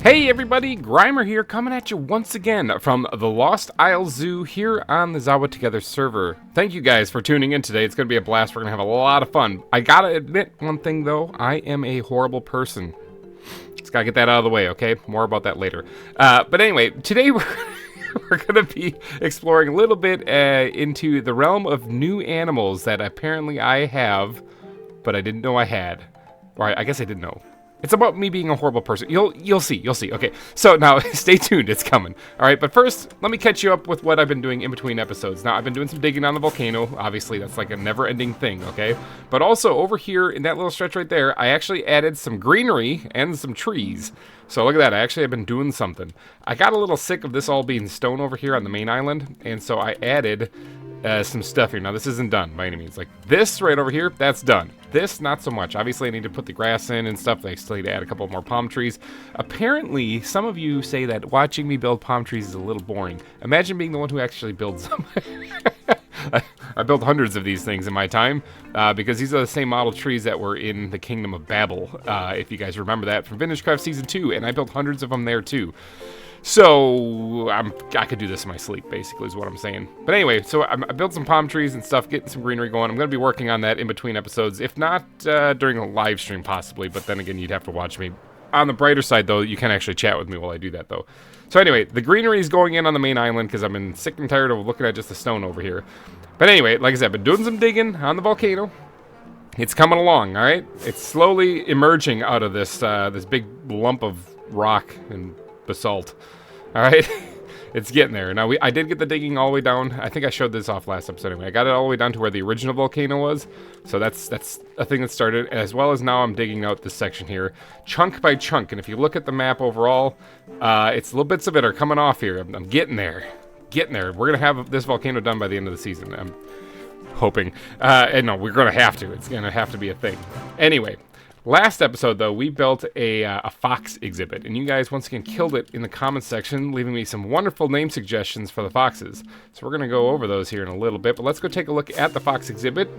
Hey everybody, GReimer here, coming at you once again from the Lost Isle Zoo here on the ZAWA Together server. Thank you guys for tuning in today. It's going to be a blast. We're going to have a lot of fun. I gotta admit one thing though, I am a horrible person. Just gotta get that out of the way, okay? More about that later. But anyway, today we're going to be exploring a little bit into the realm of new animals that apparently I have, but I didn't know I had. Or I guess I didn't know. It's about me being a horrible person. You'll see. Okay, so now stay tuned. It's coming. All right, but first, let me catch you up with what I've been doing in between episodes. Now, I've been doing some digging on the volcano. Obviously, that's like a never-ending thing, okay? But also, over here in that little stretch right there, I actually added some greenery and some trees. So look at that. I actually have been doing something. I got a little sick of this all being stone over here on the main island, and so I added some stuff here. Now, this isn't done by any means. Like this right over here, that's done. This, not so much. Obviously, I need to put the grass in and stuff. I still need to add a couple more palm trees. Apparently, some of you say that watching me build palm trees is a little boring. Imagine being the one who actually builds them. I built hundreds of these things in my time because these are the same model trees that were in the Kingdom of Babel, if you guys remember that from VintageBeef Season 2, and I built hundreds of them there too. So, I could do this in my sleep, basically, is what I'm saying. But anyway, so I built some palm trees and stuff, getting some greenery going. I'm going to be working on that in between episodes, if not during a live stream, possibly. But then again, you'd have to watch me. On the brighter side, though, you can actually chat with me while I do that, though. So anyway, the greenery is going in on the main island because I've been sick and tired of looking at just the stone over here. But anyway, like I said, I've been doing some digging on the volcano. It's coming along, all right? It's slowly emerging out of this, this big lump of rock and basalt. All right, it's getting there. Now, I did get the digging all the way down. I think I showed this off last episode anyway. I got it all the way down to where the original volcano was. So that's a thing that started, as well as now I'm digging out this section here, chunk by chunk. And if you look at the map overall, it's little bits of it are coming off here. I'm getting there. We're going to have this volcano done by the end of the season. I'm hoping. And no, we're going to have to. It's going to have to be a thing. Anyway. Last episode, though, we built a fox exhibit, and you guys once again killed it in the comments section, leaving me some wonderful name suggestions for the foxes. So we're going to go over those here in a little bit, but let's go take a look at the fox exhibit.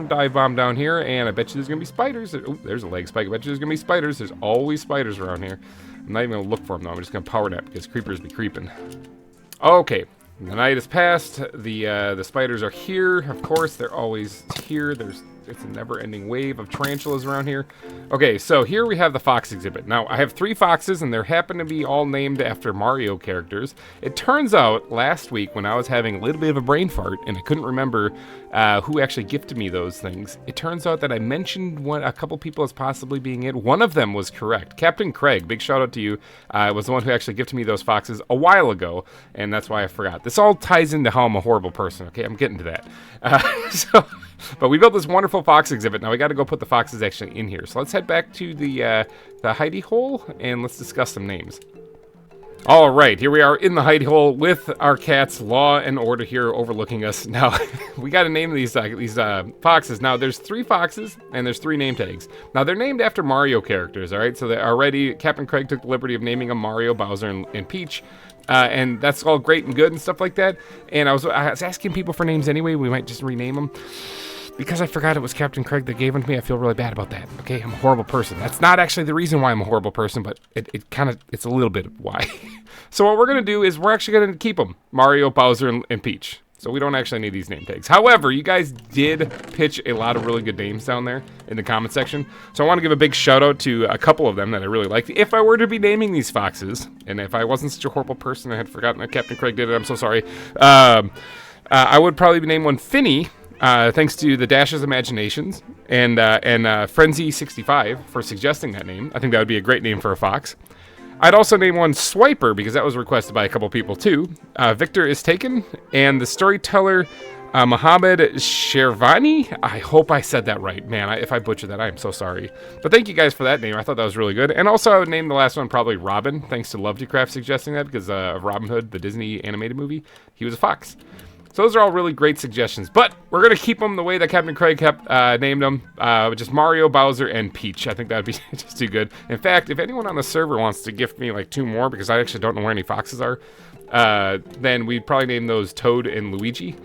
Dive bomb down here, and I bet you there's going to be spiders. Oh, there's a leg spike. I bet you there's going to be spiders. There's always spiders around here. I'm not even going to look for them, though. I'm just going to power nap because creepers be creeping. Okay. The night has passed. The spiders are here. Of course, they're always here. It's a never-ending wave of tarantulas around here. Okay, so here we have the fox exhibit. Now, I have 3 foxes, and they happen to be all named after Mario characters. It turns out, last week, when I was having a little bit of a brain fart, and I couldn't remember who actually gifted me those things, it turns out that I mentioned a couple people as possibly being it. One of them was correct. Captain Craig, big shout out to you, was the one who actually gifted me those foxes a while ago, and that's why I forgot. This all ties into how I'm a horrible person, okay? I'm getting to that. But we built this wonderful fox exhibit. Now we got to go put the foxes actually in here. So let's head back to the hidey hole and let's discuss some names. All right, here we are in the hidey hole with our cats, Law and Order here overlooking us. Now we got to name these foxes. Now there's 3 foxes and there's 3 name tags. Now they're named after Mario characters. All right, so they already Captain Craig took the liberty of naming them Mario, Bowser, and Peach. And that's all great and good and stuff like that. And I was asking people for names anyway. We might just rename them. Because I forgot it was Captain Craig that gave them to me, I feel really bad about that. Okay, I'm a horrible person. That's not actually the reason why I'm a horrible person, but it's a little bit of why. So what we're going to do is we're actually going to keep them. Mario, Bowser, and Peach. So we don't actually need these name tags. However, you guys did pitch a lot of really good names down there in the comment section. So I want to give a big shout out to a couple of them that I really liked. If I were to be naming these foxes, and if I wasn't such a horrible person, I had forgotten that Captain Craig did it, I'm so sorry. I would probably name one Finny. Thanks to the Dash's Imaginations and Frenzy65 for suggesting that name. I think that would be a great name for a fox. I'd also name one Swiper because that was requested by a couple people too. Victor is taken, and the storyteller Mohammed Shervani. I hope I said that right, man. If I butchered that, I am so sorry. But thank you guys for that name. I thought that was really good. And also, I would name the last one probably Robin. Thanks to Lovecraft suggesting that because of Robin Hood, the Disney animated movie. He was a fox. So those are all really great suggestions, but we're going to keep them the way that Captain Craig named them, just Mario, Bowser, and Peach. I think that would be just too good. In fact, if anyone on the server wants to gift me like 2 more, because I actually don't know where any foxes are, then we'd probably name those Toad and Luigi,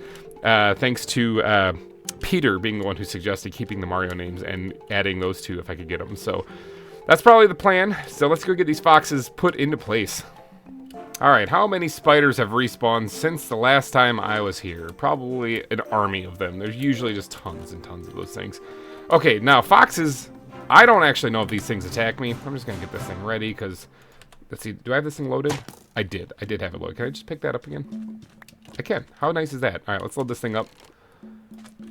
thanks to Peter being the one who suggested keeping the Mario names and adding those 2 if I could get them. So that's probably the plan. So let's go get these foxes put into place. Alright, how many spiders have respawned since the last time I was here? Probably an army of them. There's usually just tons and tons of those things. Okay, now foxes, I don't actually know if these things attack me. I'm just going to get this thing ready because, let's see, do I have this thing loaded? I did have it loaded. Can I just pick that up again? I can. How nice is that? Alright, let's load this thing up.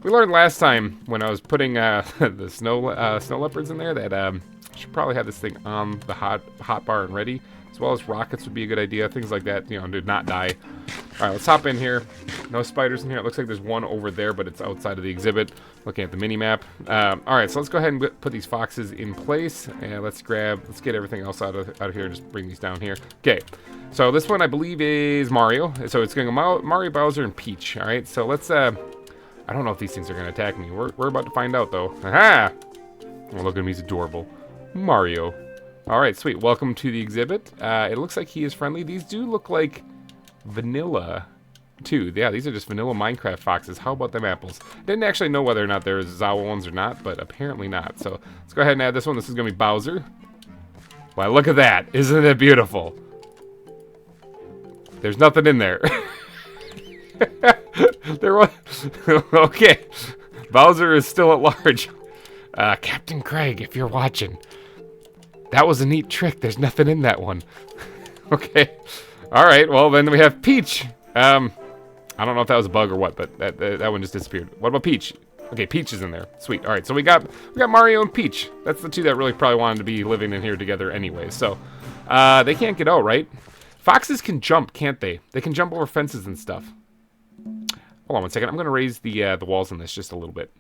We learned last time when I was putting the snow leopards in there that I should probably have this thing on the hot bar and ready. As well as rockets would be a good idea. Things like that, you know, did not die. Alright, let's hop in here. No spiders in here. It looks like there's one over there, but it's outside of the exhibit. Looking at the mini-map. Alright, so let's go ahead and put these foxes in place. And let's get everything else out of here and just bring these down here. Okay, so this one I believe is Mario. So it's going to go Mario, Bowser, and Peach. Alright, so let's, I don't know if these things are going to attack me. We're about to find out, though. Aha! Oh, look at him, he's adorable. Mario. Alright, sweet. Welcome to the exhibit. It looks like he is friendly. These do look like vanilla, too. Yeah, these are just vanilla Minecraft foxes. How about them apples? Didn't actually know whether or not there was ZAWA ones or not, but apparently not. So, let's go ahead and add this one. This is going to be Bowser. Wow, look at that. Isn't it beautiful? There's nothing in there. There was... Okay. Bowser is still at large. Captain Craig, if you're watching... That was a neat trick. There's nothing in that one. Okay. Alright, well, then we have Peach. I don't know if that was a bug or what, but that one just disappeared. What about Peach? Okay, Peach is in there. Sweet. Alright, so we got Mario and Peach. That's the two that really probably wanted to be living in here together anyway. So, they can't get out, right? Foxes can jump, can't they? They can jump over fences and stuff. Hold on one second. I'm going to raise the walls on this just a little bit.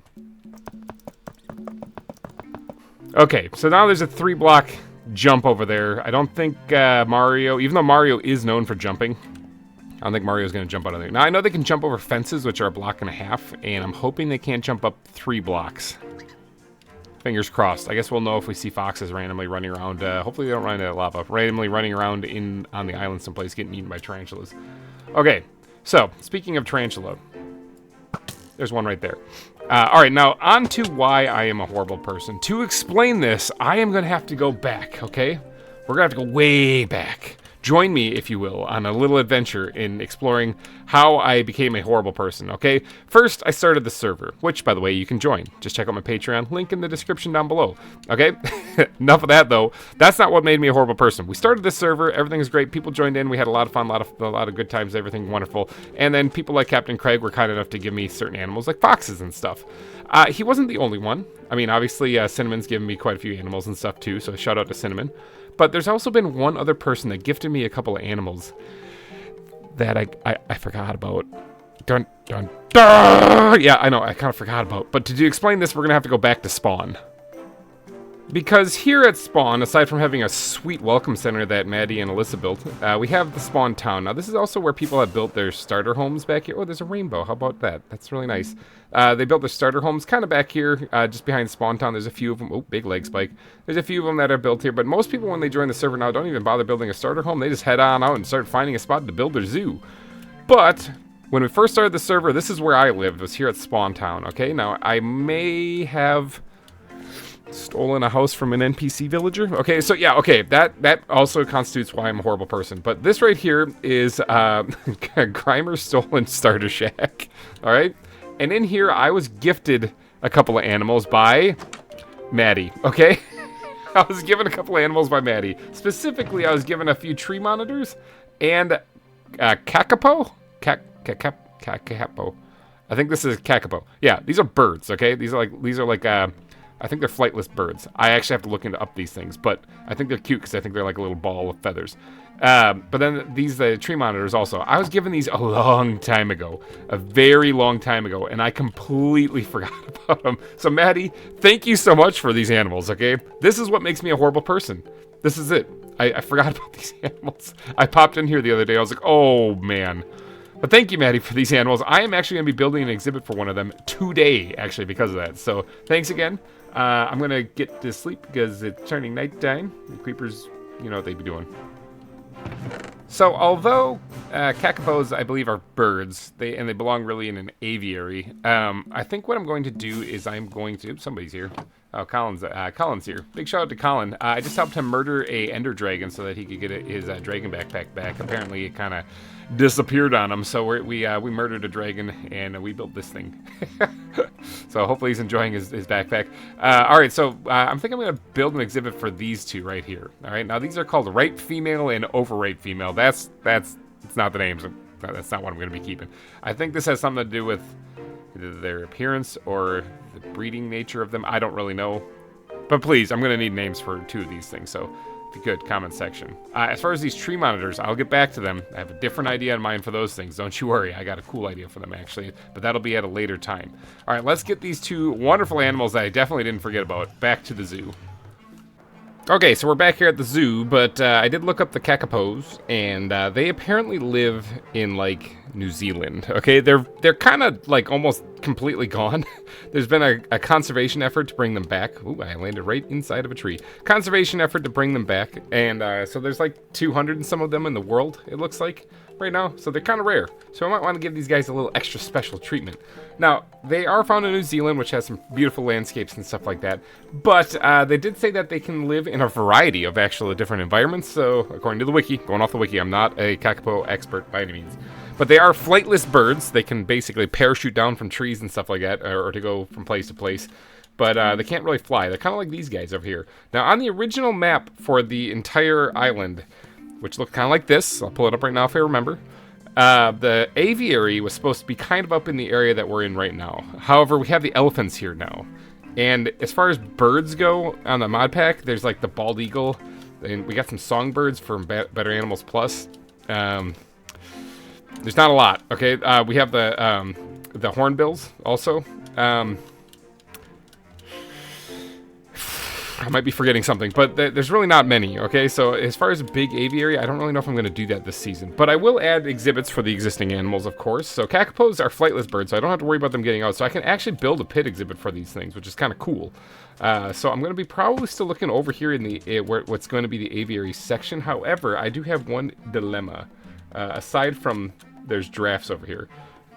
Okay, so now there's a 3-block jump over there. I don't think Mario, even though Mario is known for jumping, I don't think Mario's going to jump out of there. Now, I know they can jump over fences, which are 1.5 blocks, and I'm hoping they can't jump up 3 blocks. Fingers crossed. I guess we'll know if we see foxes randomly running around. Hopefully they don't run into lava. Randomly running around on the island someplace getting eaten by tarantulas. Okay, so, speaking of tarantula, there's one right there. Alright, now on to why I am a horrible person. To explain this, I am going to have to go back, okay? We're going to have to go way back. Join me, if you will, on a little adventure in exploring how I became a horrible person, okay? First, I started the server, which, by the way, you can join. Just check out my Patreon, link in the description down below, okay? Enough of that, though. That's not what made me a horrible person. We started this server, everything was great, people joined in, we had a lot of fun, a lot of good times, everything wonderful. And then people like Captain Craig were kind enough to give me certain animals, like foxes and stuff. He wasn't the only one. I mean, obviously, Cinnamon's given me quite a few animals and stuff, too, so shout out to Cinnamon. But there's also been one other person that gifted me a couple of animals that I forgot about. Dun, dun, dun! Yeah, I know, I kind of forgot about. But to explain this, we're going to have to go back to Spawn. Because here at Spawn, aside from having a sweet welcome center that Maddie and Alyssa built, we have the Spawn Town. Now, this is also where people have built their starter homes back here. Oh, there's a rainbow. How about that? That's really nice. They built their starter homes kind of back here, just behind Spawn Town. There's a few of them. Oh, big leg spike. There's a few of them that are built here. But most people, when they join the server now, don't even bother building a starter home. They just head on out and start finding a spot to build their zoo. But when we first started the server, this is where I lived. It was here at Spawn Town, okay? Now, I may have stolen a house from an NPC villager. Okay, so yeah, okay, that also constitutes why I'm a horrible person. But this right here is GReimer's stolen starter shack. All right, and in here I was gifted a couple of animals by Maddie. Okay, I was given a couple of animals by Maddie. Specifically, I was given a few tree monitors and Kakapo. Kakapo. I think this is Kakapo. Yeah, these are birds. Okay, these are like I think they're flightless birds. I actually have to look up these things, but I think they're cute because I think they're like a little ball of feathers. But then these tree monitors also. I was given these a long time ago, a very long time ago, and I completely forgot about them. So Maddie, thank you so much for these animals, okay? This is what makes me a horrible person. This is it. I forgot about these animals. I popped in here the other day. I was like, oh, man. But thank you, Maddie, for these animals. I am actually going to be building an exhibit for one of them today, actually, because of that. So thanks again. I'm going to get to sleep because it's turning nighttime. The creepers, you know what they be doing. So although Kakapos, I believe, are birds, and they belong really in an aviary, I think what I'm going to do is I'm going to... Oops, somebody's here. Oh, Colin's here. Big shout out to Colin. I just helped him murder a ender dragon so that he could get his dragon backpack back. Apparently, it kind of disappeared on him, so we murdered a dragon and we built this thing. So hopefully he's enjoying his backpack. All right, so I'm thinking I'm gonna build an exhibit for these two right here. All right, now these are called ripe female and overripe female. It's not the names. That's not what I'm gonna be keeping. I think this has something to do with either their appearance or the breeding nature of them. I don't really know. But please, I'm going to need names for two of these things, so if you could, comment section. As far as these tree monitors, I'll get back to them. I have a different idea in mind for those things. Don't you worry. I got a cool idea for them, actually. But that'll be at a later time. All right, let's get these two wonderful animals that I definitely didn't forget about back to the zoo. Okay, so we're back here at the zoo, but I did look up the Kakapos, and they apparently live in, like, New Zealand, okay? They're kind of, like, almost completely gone. There's been a conservation effort to bring them back. Ooh, I landed right inside of a tree. Conservation effort to bring them back, and so there's, like, 200 and some of them in the world, it looks like, right now. So they're kind of rare. So I might want to give these guys a little extra special treatment. Now, they are found in New Zealand, which has some beautiful landscapes and stuff like that. But they did say that they can live in a variety of actual different environments. So, according to the wiki, going off the wiki, I'm not a Kakapo expert by any means. But they are flightless birds. They can basically parachute down from trees and stuff like that, or to go from place to place. But they can't really fly. They're kind of like these guys over here. Now, on the original map for the entire island, which looked kind of like this, I'll pull it up right now if I remember, the aviary was supposed to be kind of up in the area that we're in right now. However, we have the elephants here now. And as far as birds go on the mod pack, there's like the bald eagle, and we got some songbirds from Better Animals Plus. There's not a lot, okay? We have the hornbills also. I might be forgetting something, but there's really not many, okay? So as far as a big aviary, I don't really know if I'm going to do that this season. But I will add exhibits for the existing animals, of course. So Kakapos are flightless birds, so I don't have to worry about them getting out. So I can actually build a pit exhibit for these things, which is kind of cool. So I'm going to be probably still looking over here in the what's going to be the aviary section. However, I do have one dilemma. Aside from there's giraffes over here.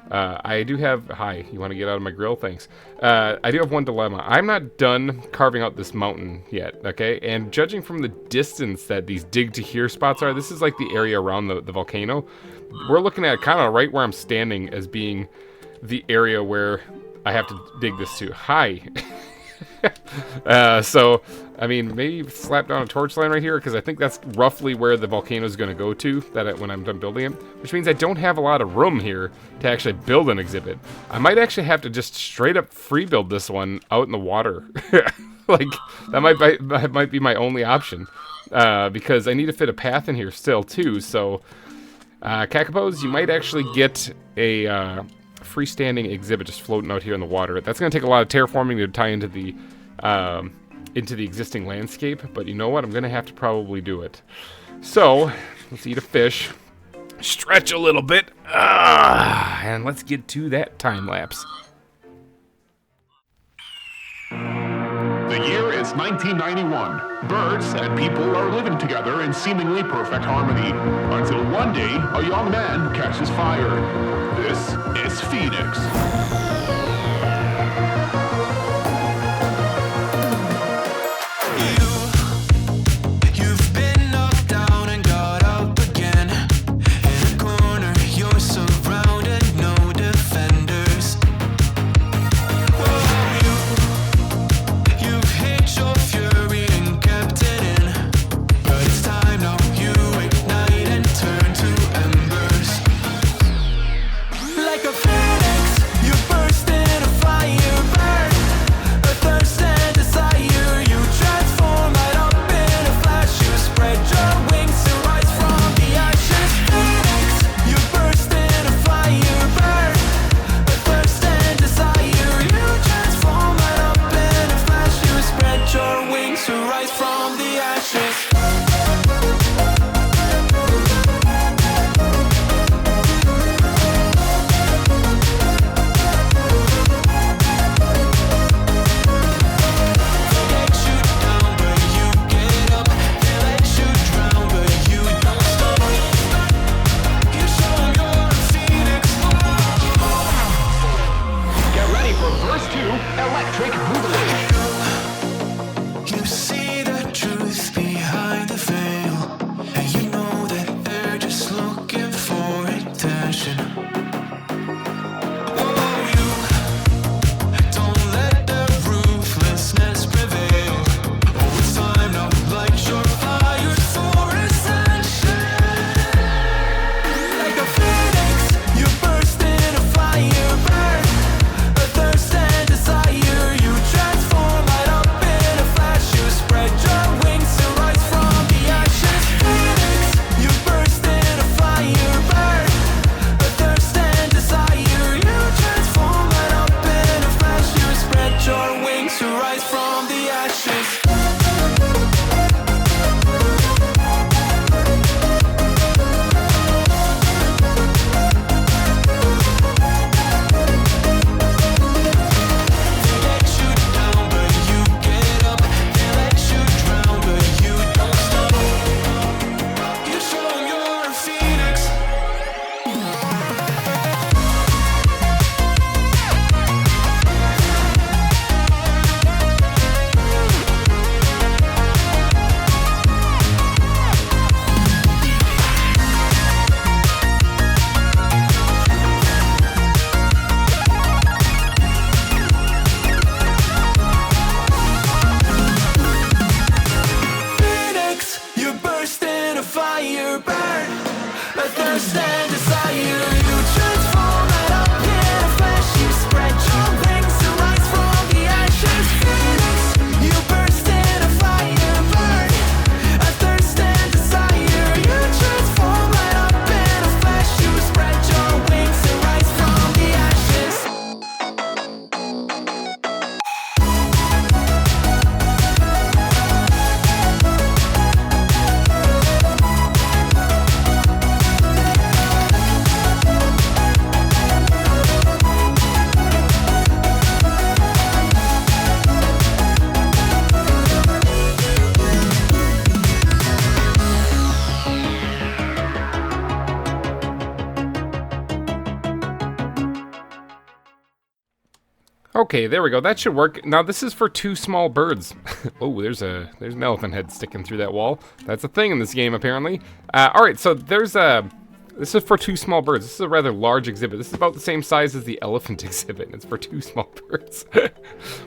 I do have... Hi, you want to get out of my grill? Thanks. I do have one dilemma. I'm not done carving out this mountain yet, okay? And judging from the distance that these dig to here spots are, this is like the area around the volcano. We're looking at kind of right where I'm standing as being the area where I have to dig this to. Hi. So, I mean, maybe slap down a torch line right here, because I think that's roughly where the volcano is going to go to when I'm done building it, which means I don't have a lot of room here to actually build an exhibit. I might actually have to just straight up free build this one out in the water. Like, that might be my only option, because I need to fit a path in here still, too. So, Kakapos, you might actually get a freestanding exhibit just floating out here in the water. That's going to take a lot of terraforming to tie into the existing landscape, but you know what? I'm going to have to probably do it. So, let's eat a fish, stretch a little bit, and let's get to that time lapse. The year is 1991. Birds and people are living together in seemingly perfect harmony, until one day a young man catches fire. This is Phoenix. You've been knocked down and got up again. In a corner, you're surrounded, no defenders. You've hid your fury and kept it in, but it's time now. You ignite and turn to embers. Like a phoenix, you burn. thirst and desire. You transform right up in a flash. You spread your wings to rise from the ashes. Phoenix, you burst in a fire, burn a thirst and desire. You transform right up in a flash. You spread your wings to rise from the ashes. Okay, there we go. That should work. Now this is for 2 small birds. Oh, there's an elephant head sticking through that wall. That's a thing in this game, apparently. All right, so this is for 2 small birds. This is a rather large exhibit. This is about the same size as the elephant exhibit, and it's for 2 small birds.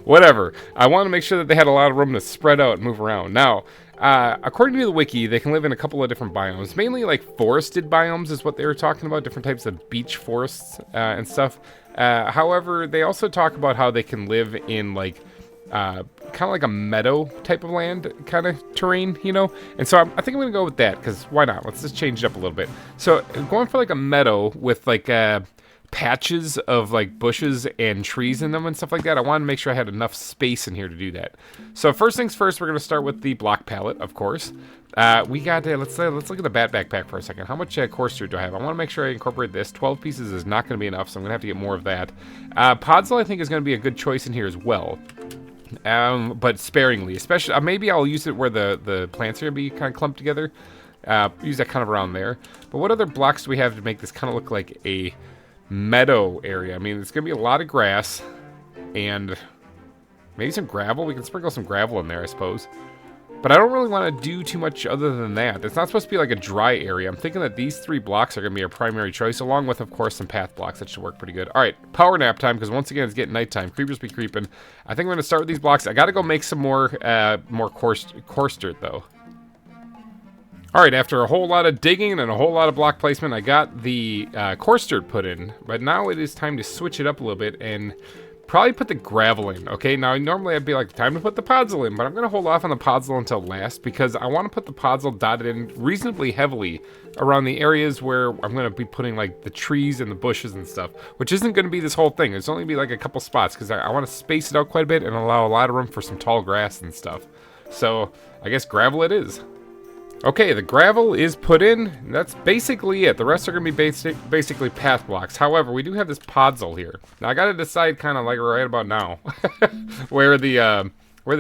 Whatever. I want to make sure that they had a lot of room to spread out and move around. Now, according to the wiki, they can live in a couple of different biomes. Mainly like forested biomes is what they were talking about. Different types of beech forests and stuff. However, they also talk about how they can live in like kind of like a meadow type of land kind of terrain, you know? And so I think I'm going to go with that because why not? Let's just change it up a little bit. So going for like a meadow with like patches of like bushes and trees in them and stuff like that. I wanted to make sure I had enough space in here to do that. So first things first, we're going to start with the block palette, of course. We got let's look at the bat backpack for a second. How much course dirt do I have? I want to make sure I incorporate this. 12 pieces is not going to be enough, so I'm going to have to get more of that. Podzol I think is going to be a good choice in here as well. But sparingly, especially maybe I'll use it where the plants are going to be kind of clumped together. Use that kind of around there. But what other blocks do we have to make this kind of look like a meadow area? I mean, it's going to be a lot of grass and maybe some gravel. We can sprinkle some gravel in there, I suppose. But I don't really want to do too much other than that. It's not supposed to be like a dry area. I'm thinking that these 3 blocks are going to be our primary choice, along with, of course, some path blocks. That should work pretty good. All right, power nap time, because once again, it's getting nighttime. Creepers be creeping. I think I'm going to start with these blocks. I got to go make some more coarse dirt, though. All right, after a whole lot of digging and a whole lot of block placement, I got the coarse dirt put in. But now it is time to switch it up a little bit and probably put the gravel in. Okay, now normally I'd be like, time to put the podzol in, but I'm going to hold off on the podzol until last because I want to put the podzol dotted in reasonably heavily around the areas where I'm going to be putting like the trees and the bushes and stuff, which isn't going to be this whole thing. It's only be like a couple spots because I want to space it out quite a bit and allow a lot of room for some tall grass and stuff. So I guess gravel it is. Okay, the gravel is put in. That's basically it. The rest are going to be basically path blocks. However, we do have this podzol here. Now, I got to decide kind of like right about now where the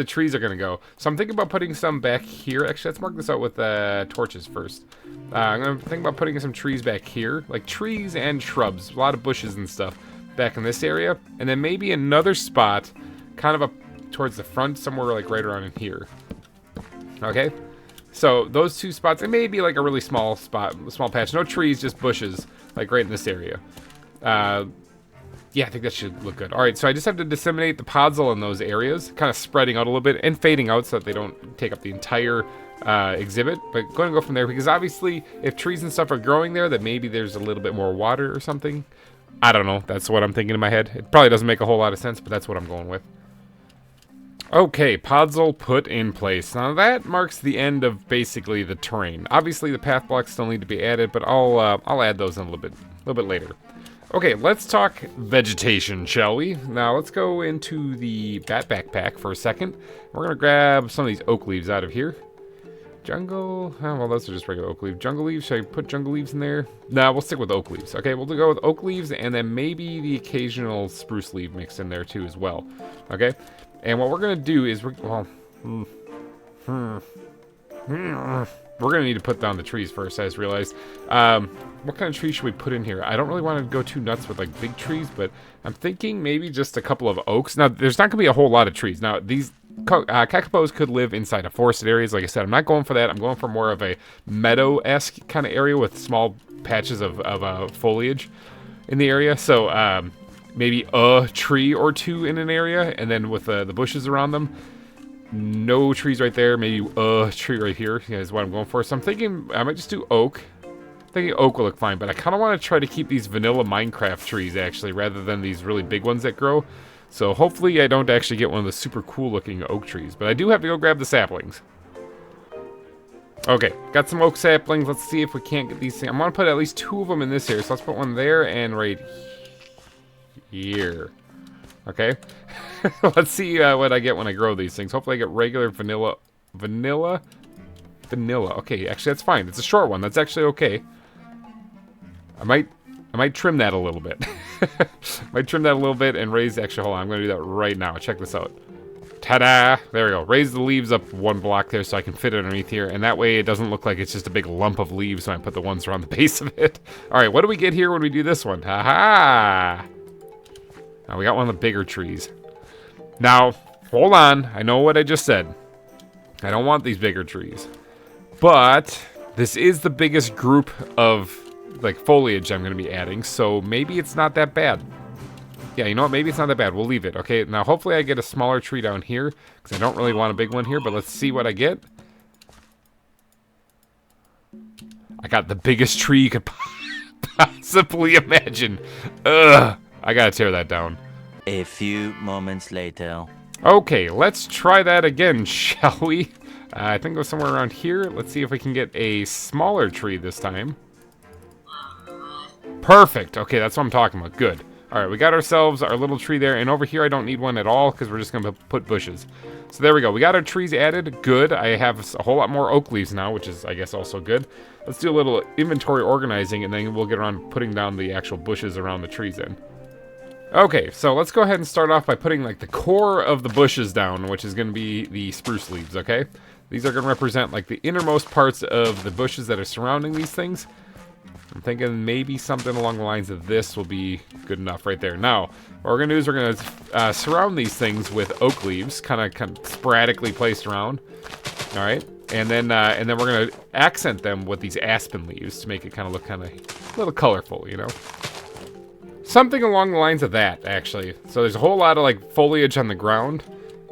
trees are going to go. So I'm thinking about putting some back here. Actually, let's mark this out with torches first. I'm going to think about putting some trees back here, like trees and shrubs, a lot of bushes and stuff back in this area. And then maybe another spot kind of up towards the front, somewhere like right around in here. Okay? So those 2 spots, it may be like a really small spot, small patch. No trees, just bushes, like right in this area. Yeah, I think that should look good. All right, so I just have to disseminate the podzol in those areas, kind of spreading out a little bit and fading out so that they don't take up the entire exhibit. But going to go from there because obviously if trees and stuff are growing there, that maybe there's a little bit more water or something. I don't know. That's what I'm thinking in my head. It probably doesn't make a whole lot of sense, but that's what I'm going with. Okay, podzol put in place. Now that marks the end of basically the terrain. Obviously the path blocks still need to be added, but I'll add those in a little bit later. Okay, let's talk vegetation, shall we? Now let's go into the bat backpack for a second. We're gonna grab some of these oak leaves out of here. Jungle, oh, well those are just regular oak leaves. Jungle leaves, should I put jungle leaves in there? Nah, we'll stick with oak leaves. Okay, we'll go with oak leaves and then maybe the occasional spruce leaf mixed in there too as well. Okay? And what we're going to do is, we're going to need to put down the trees first, I just realized. What kind of trees should we put in here? I don't really want to go too nuts with like big trees, but I'm thinking maybe just a couple of oaks. Now, there's not going to be a whole lot of trees. Now, these Kakapos could live inside of forested areas. Like I said, I'm not going for that. I'm going for more of a meadow-esque kind of area with small patches of foliage in the area. So, maybe a tree or 2 in an area, and then with the bushes around them. No trees right there, maybe a tree right here is what I'm going for. So I'm thinking I might just do oak, thinking oak will look fine, but I kind of want to try to keep these vanilla Minecraft trees, actually, rather than these really big ones that grow. So hopefully I don't actually get one of the super cool looking oak trees, but I do have to go grab the saplings. Okay, got some oak saplings. Let's see if we can't get these things. I'm going to put at least 2 of them in this area, so let's put one there and right here. Okay, let's see what I get when I grow these things. Hopefully I get regular vanilla. Okay, actually that's fine. It's a short one. That's actually okay. I might trim that a little bit. Might trim that a little bit and raise. Actually, hold on. I'm going to do that right now. Check this out. Ta-da! There we go. Raise the leaves up 1 block there so I can fit it underneath here, and that way it doesn't look like it's just a big lump of leaves when I put the ones around the base of it. All right, what do we get here when we do this one? Ha-ha! Now we got one of the bigger trees. Now, hold on. I know what I just said. I don't want these bigger trees. But this is the biggest group of like foliage I'm going to be adding, so maybe it's not that bad. Yeah, you know what? Maybe it's not that bad. We'll leave it. Okay, now hopefully I get a smaller tree down here, because I don't really want a big one here, but let's see what I get. I got the biggest tree you could possibly imagine. Ugh. I gotta tear that down. A few moments later. Okay, let's try that again, shall we? I think it was somewhere around here. Let's see if we can get a smaller tree this time. Perfect. Okay, that's what I'm talking about. Good. All right, we got ourselves our little tree there, and over here I don't need one at all because we're just going to put bushes. So there we go. We got our trees added. Good. I have a whole lot more oak leaves now, which is, I guess, also good. Let's do a little inventory organizing, and then we'll get around putting down the actual bushes around the trees in. Okay, so let's go ahead and start off by putting like the core of the bushes down, which is going to be the spruce leaves, okay? These are going to represent like the innermost parts of the bushes that are surrounding these things. I'm thinking maybe something along the lines of this will be good enough right there. Now, what we're going to do is we're going to surround these things with oak leaves, kind of sporadically placed around. All right, and then we're going to accent them with these aspen leaves to make it kind of look kind of a little colorful, you know? Something along the lines of that, actually. So there's a whole lot of like foliage on the ground,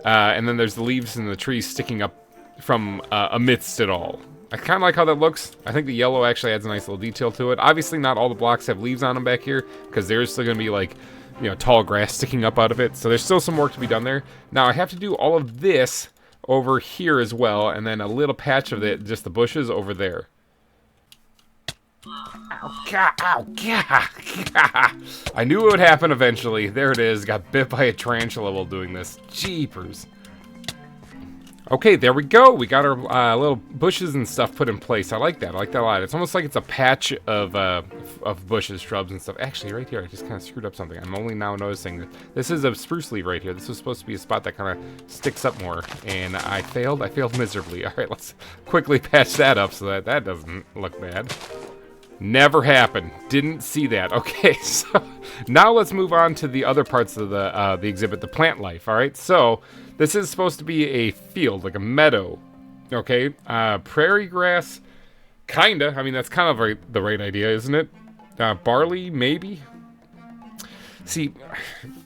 and then there's the leaves and the trees sticking up from amidst it all. I kind of like how that looks. I think the yellow actually adds a nice little detail to it. Obviously, not all the blocks have leaves on them back here, because there's still going to be like, you know, tall grass sticking up out of it. So there's still some work to be done there. Now I have to do all of this over here as well, and then a little patch of it, just the bushes over there. Ow, gah, ow, gah, gah. I knew it would happen eventually. There it is. Got bit by a tarantula while doing this. Jeepers. Okay, there we go. We got our little bushes and stuff put in place. I like that. I like that a lot. It's almost like it's a patch of bushes, shrubs, and stuff. Actually, right here, I just kind of screwed up something. I'm only now noticing that this is a spruce leaf right here. This was supposed to be a spot that kind of sticks up more, and I failed. I failed miserably. All right, let's quickly patch that up so that that doesn't look bad. Never happened. Didn't see that. Okay, so now let's move on to the other parts of the exhibit, the plant life. All right, so this is supposed to be a field, like a meadow. Okay, prairie grass, kinda. I mean, that's kind of the right idea, isn't it? Barley, maybe. See,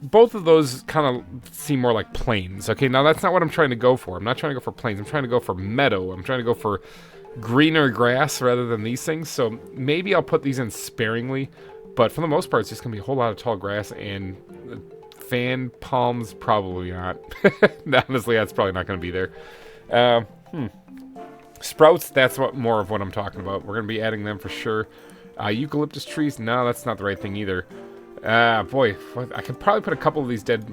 both of those kind of seem more like plains. Okay, now that's not what I'm trying to go for. I'm not trying to go for plains. I'm trying to go for meadow. I'm trying to go for greener grass rather than these things, so maybe I'll put these in sparingly, but for the most part it's just gonna be a whole lot of tall grass, and fan palms probably not. Honestly, that's probably not gonna be there. Sprouts, that's more of what I'm talking about. We're gonna be adding them for sure. Eucalyptus trees, no, that's not the right thing either. Boy, I could probably put a couple of these dead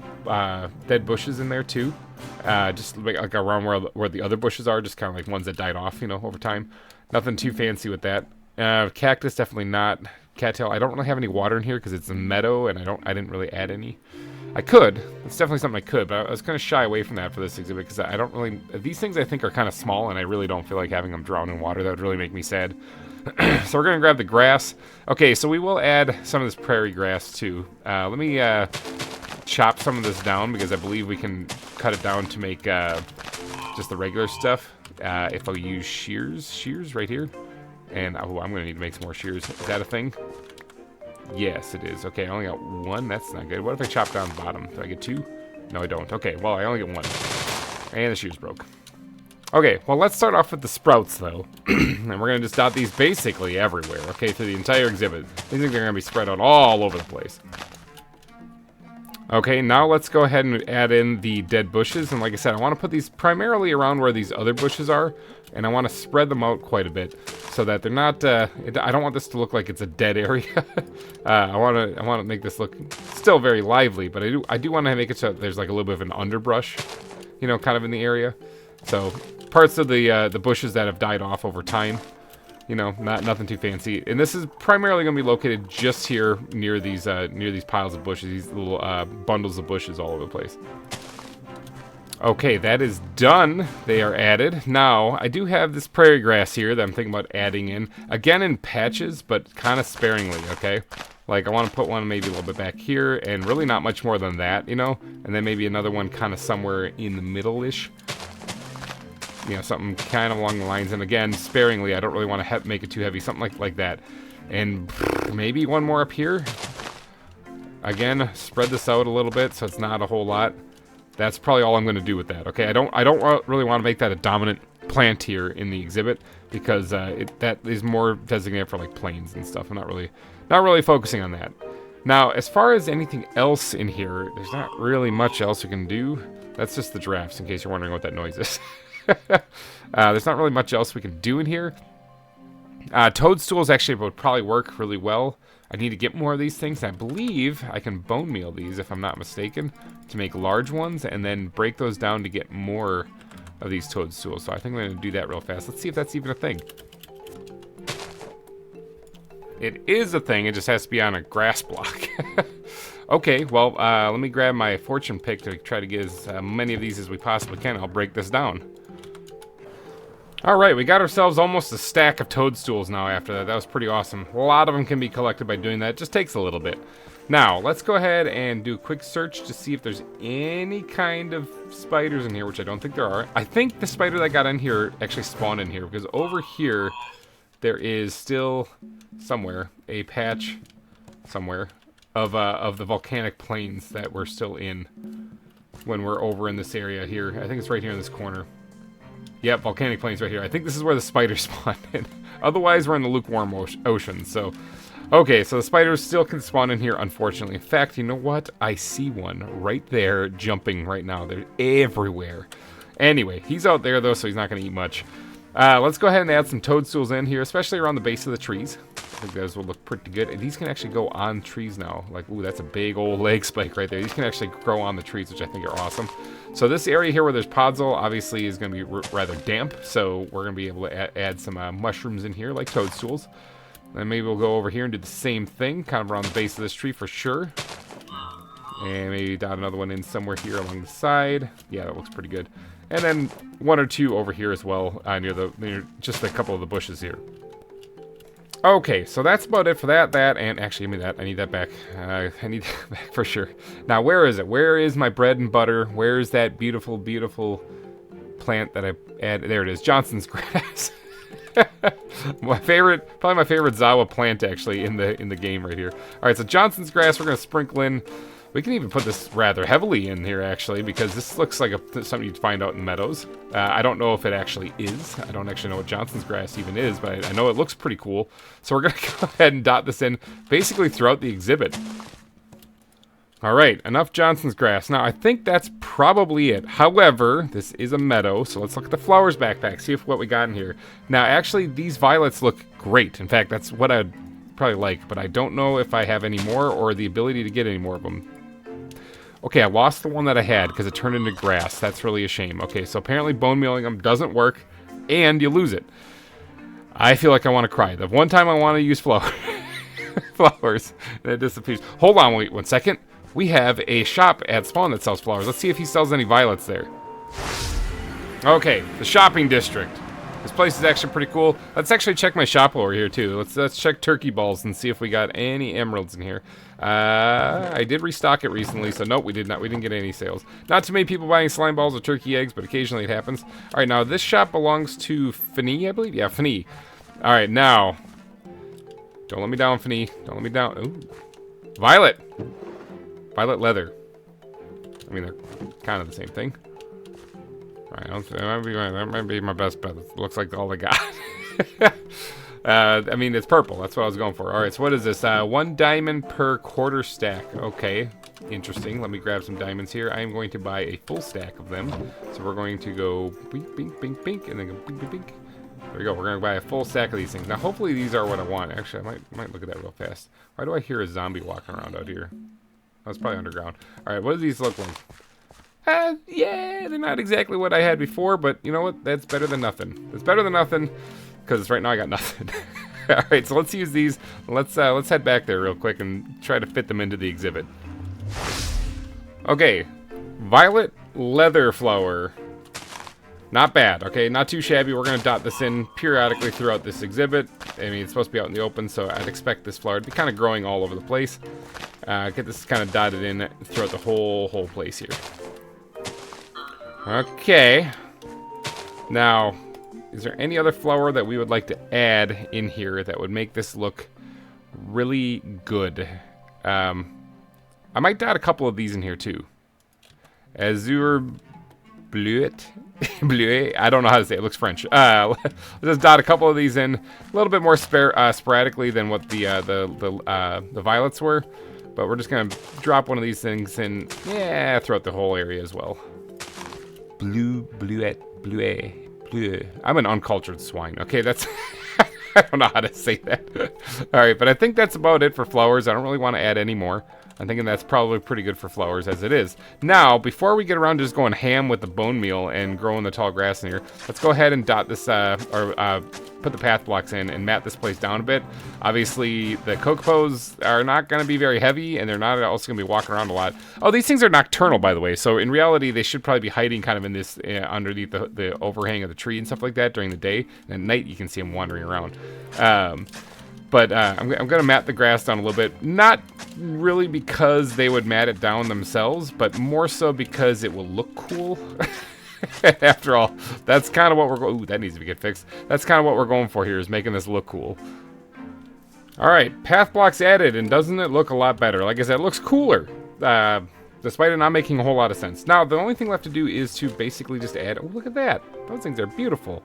bushes in there too. Just like around where the other bushes are, just kind of like ones that died off, you know, over time. Nothing too fancy with that. Cactus, definitely not. Cattail, I don't really have any water in here because it's a meadow, and I didn't really add any. I could. It's definitely something I could, but I was kind of shy away from that for this exhibit because I don't really. These things I think are kind of small, and I really don't feel like having them drown in water. That would really make me sad. So we're gonna grab the grass. Okay, so we will add some of this prairie grass too. Let me chop some of this down because I believe we can cut it down to make just the regular stuff. If I'll use shears right here, and oh, I'm gonna need to make some more shears. Is that a thing? Yes, it is. Okay, I only got one. That's not good. What if I chop down the bottom? Do I get two? No, I don't. Okay, well, I only get one. And the shears broke. Okay, well, let's start off with the sprouts, though. And we're going to just dot these basically everywhere, okay, through the entire exhibit. These things are going to be spread out all over the place. Okay, now let's go ahead and add in the dead bushes. And like I said, I want to put these primarily around where these other bushes are. And I want to spread them out quite a bit so that they're not, I don't want this to look like it's a dead area. I want to make this look still very lively, but I do want to make it so that there's like a little bit of an underbrush, you know, kind of in the area. So parts of the bushes that have died off over time, you know, nothing too fancy. And this is primarily going to be located just here near these piles of bushes, these little bundles of bushes all over the place. Okay, that is done. They are added. Now, I do have this prairie grass here that I'm thinking about adding in. Again, in patches, but kind of sparingly, okay? Like, I want to put one maybe a little bit back here, and really not much more than that, you know? And then maybe another one kind of somewhere in the middle-ish. You know, something kind of along the lines. And again, sparingly, I don't really want to make it too heavy. Something like that. And maybe one more up here. Again, spread this out a little bit so it's not a whole lot. That's probably all I'm going to do with that. Okay, I don't really want to make that a dominant plant here in the exhibit because that is more designated for like planes and stuff. I'm not really focusing on that. Now, as far as anything else in here, there's not really much else we can do. That's just the giraffes, in case you're wondering what that noise is. There's not really much else we can do in here. Toadstools actually would probably work really well. I need to get more of these things. I believe I can bone meal these, if I'm not mistaken, to make large ones, and then break those down to get more of these toadstools. So I think I'm going to do that real fast. Let's see if that's even a thing. It is a thing. It just has to be on a grass block. Okay, well, let me grab my fortune pick to try to get as many of these as we possibly can. I'll break this down. Alright, we got ourselves almost a stack of toadstools now after that. That was pretty awesome. A lot of them can be collected by doing that. It just takes a little bit. Now, let's go ahead and do a quick search to see if there's any kind of spiders in here, which I don't think there are. I think the spider that got in here actually spawned in here, because over here there is still somewhere a patch somewhere of the volcanic plains that we're still in when we're over in this area here. I think it's right here in this corner. Yep, volcanic plains right here. I think this is where the spiders spawn in. Otherwise, we're in the lukewarm ocean, so... Okay, so the spiders still can spawn in here, unfortunately. In fact, you know what? I see one right there jumping right now. They're everywhere. Anyway, he's out there, though, so he's not going to eat much. Let's go ahead and add some toadstools in here, especially around the base of the trees. I think those will look pretty good. And these can actually go on trees now. Like, ooh, that's a big old leg spike right there. These can actually grow on the trees, which I think are awesome. So this area here where there's podzol obviously is going to be rather damp. So we're going to be able to add some mushrooms in here, like toadstools. Then maybe we'll go over here and do the same thing, kind of around the base of this tree for sure. And maybe dot another one in somewhere here along the side. Yeah, that looks pretty good. And then one or two over here as well, near just a couple of the bushes here. Okay, so that's about it for that, and actually give me that. I need that back. I need that back for sure. Now, where is it? Where is my bread and butter? Where is that beautiful, beautiful plant that I added? There it is, Johnson's grass. Probably my favorite ZAWA plant actually in the game right here. All right, so Johnson's grass we're gonna sprinkle in. We can even put this rather heavily in here, actually, because this looks like something you'd find out in meadows. I don't know if it actually is. I don't actually know what Johnson's grass even is, but I know it looks pretty cool. So we're going to go ahead and dot this in basically throughout the exhibit. All right, enough Johnson's grass. Now, I think that's probably it. However, this is a meadow, so let's look at the flowers backpack, see what we got in here. Now, actually, these violets look great. In fact, that's what I'd probably like, but I don't know if I have any more or the ability to get any more of them. Okay, I lost the one that I had because it turned into grass. That's really a shame. Okay, so apparently bone mealing them doesn't work, and you lose it. I feel like I want to cry. The one time I want to use flowers, and it disappears. Hold on, wait 1 second. We have a shop at spawn that sells flowers. Let's see if he sells any violets there. Okay, the shopping district. This place is actually pretty cool. Let's actually check my shop over here too. Let's check turkey balls and see if we got any emeralds in here. I did restock it recently, so nope, we did not. We didn't get any sales. Not too many people buying slime balls or turkey eggs, but occasionally it happens. All right, now this shop belongs to Finney, I believe. Yeah, Finney. All right, now, don't let me down, Finney. Don't let me down. Ooh, violet leather. I mean, they're kind of the same thing. Right, that might be my best bet. It looks like all I got. I mean, it's purple. That's what I was going for. All right, so what is this? 1 diamond per quarter stack. Okay, interesting. Let me grab some diamonds here. I am going to buy a full stack of them. So we're going to go bink, bink, bink, bink, and then go bink, bink, bink. There we go. We're going to buy a full stack of these things. Now, hopefully these are what I want. Actually, I might look at that real fast. Why do I hear a zombie walking around out here? Oh, it's probably underground. All right, what do these look like? Yeah, they're not exactly what I had before, but you know what? That's better than nothing. It's better than nothing, because right now I got nothing. All right, so let's use these. Let's head back there real quick and try to fit them into the exhibit. Okay, violet leather flower. Not bad, okay, not too shabby. We're gonna dot this in periodically throughout this exhibit. I mean, it's supposed to be out in the open, so I'd expect this flower to be kind of growing all over the place. Get this kind of dotted in throughout the whole place here. Okay. Now, is there any other flower that we would like to add in here that would make this look really good? I might dot a couple of these in here too. Azure Bleuet. Bleuet. I don't know how to say it. It looks French. Let's just dot a couple of these in a little bit more sporadically than what the violets were. But we're just gonna drop one of these things in, yeah, throughout the whole area as well. Bleuet. I'm an uncultured swine. Okay, that's I don't know how to say that. All right, but I think that's about it for flowers. I don't really want to add any more. I'm thinking that's probably pretty good for flowers as it is. Now, before we get around to just going ham with the bone meal and growing the tall grass in here, let's go ahead and dot this, put the path blocks in and mat this place down a bit. Obviously, the Kakapos are not going to be very heavy, and they're not also going to be walking around a lot. Oh, these things are nocturnal, by the way, so in reality, they should probably be hiding kind of in this, underneath the overhang of the tree and stuff like that during the day, and at night, you can see them wandering around. But I'm going to mat the grass down a little bit. Not really because they would mat it down themselves, but more so because it will look cool. After all, that's kind of what we're going... Ooh, that needs to get fixed. That's kind of what we're going for here, is making this look cool. All right, path blocks added, and doesn't it look a lot better? Like I said, it looks cooler, despite it not making a whole lot of sense. Now, the only thing left to do is to basically just add... Oh, look at that. Those things are beautiful.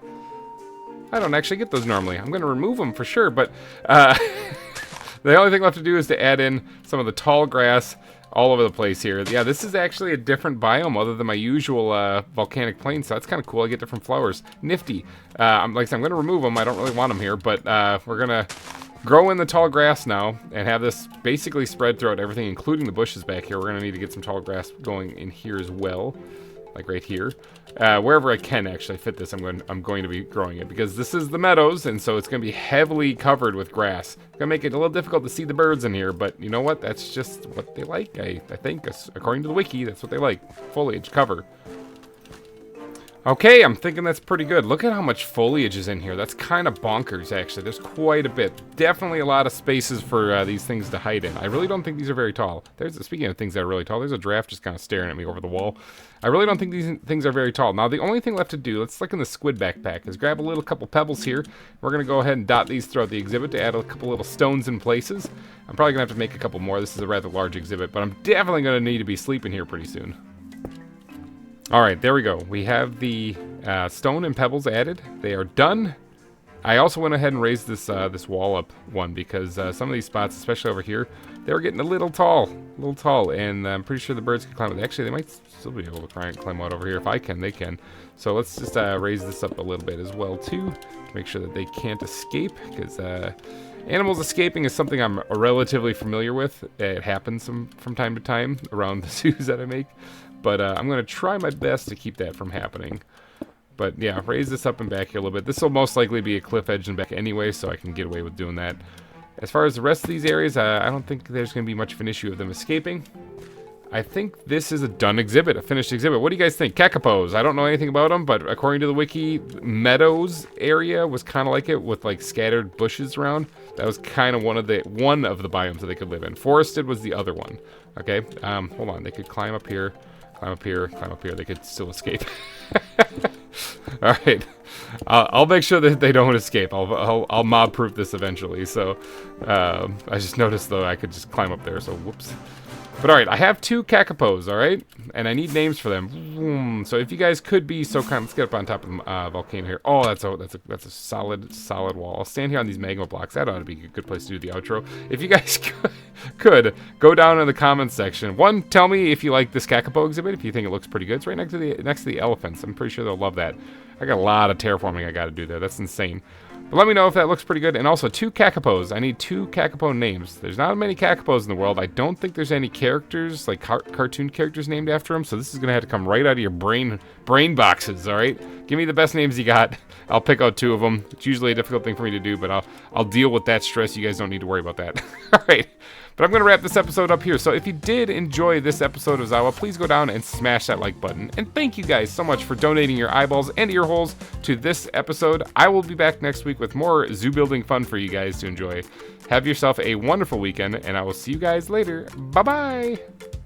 I don't actually get those normally. I'm going to remove them for sure, but the only thing left to do is to add in some of the tall grass all over the place here. Yeah, this is actually a different biome other than my usual volcanic plain, so that's kind of cool. I get different flowers. Nifty. Like I said, I'm going to remove them. I don't really want them here, but we're going to grow in the tall grass now and have this basically spread throughout everything, including the bushes back here. We're going to need to get some tall grass going in here as well. Like right here, wherever I can actually fit this, I'm going to be growing it, because this is the meadows, and so it's going to be heavily covered with grass. It's going to make it a little difficult to see the birds in here, but you know what? That's just what they like. I think, according to the wiki, that's what they like. Foliage cover. Okay, I'm thinking that's pretty good. Look at how much foliage is in here. That's kind of bonkers, actually. There's quite a bit. Definitely a lot of spaces for these things to hide in. I really don't think these are very tall. Speaking of things that are really tall, there's a giraffe just kind of staring at me over the wall. I really don't think these things are very tall. Now, the only thing left to do, let's look in the squid backpack, is grab a couple pebbles here. We're going to go ahead and dot these throughout the exhibit to add a couple little stones in places. I'm probably going to have to make a couple more. This is a rather large exhibit, but I'm definitely going to need to be sleeping here pretty soon. All right, there we go. We have the stone and pebbles added. They are done. I also went ahead and raised this wall up one, because some of these spots, especially over here, they were getting a little tall, and I'm pretty sure the birds can climb it. Actually, they might still be able to climb out over here. If I can, they can. So let's just raise this up a little bit as well too, to make sure that they can't escape, because animals escaping is something I'm relatively familiar with. It happens from time to time around the zoos that I make. But I'm going to try my best to keep that from happening. But yeah, raise this up and back here a little bit. This will most likely be a cliff edge and back anyway, so I can get away with doing that. As far as the rest of these areas, I don't think there's going to be much of an issue of them escaping. I think this is a done exhibit, a finished exhibit. What do you guys think? Kakapos. I don't know anything about them, but according to the wiki, Meadows area was kind of like it, with like scattered bushes around. That was kind of one of the biomes that they could live in. Forested was the other one. Okay, hold on. They could climb up here. Climb up here, climb up here. They could still escape. All right, I'll make sure that they don't escape. I'll mob-proof this eventually. So I just noticed though I could just climb up there. So whoops. But all right, I have 2 Kakapos, all right? And I need names for them. So if you guys could be so kind, let's get up on top of the volcano here. Oh, that's a solid wall. I'll stand here on these magma blocks. That ought to be a good place to do the outro. If you guys could go down in the comments section. One, tell me if you like this Kakapo exhibit, if you think it looks pretty good. It's right next to the elephants. I'm pretty sure they'll love that. I got a lot of terraforming I got to do there. That's insane. But let me know if that looks pretty good. And also 2 Kakapos. I need 2 Kakapo names. There's not many Kakapos in the world. I don't think there's any characters, like cartoon characters named after them. So this is going to have to come right out of your brain boxes, all right? Give me the best names you got. I'll pick out 2 of them. It's usually a difficult thing for me to do, but I'll deal with that stress. You guys don't need to worry about that. All right. But I'm going to wrap this episode up here. So if you did enjoy this episode of ZAWA, please go down and smash that like button. And thank you guys so much for donating your eyeballs and ear holes to this episode. I will be back next week with more zoo building fun for you guys to enjoy. Have yourself a wonderful weekend, and I will see you guys later. Bye-bye.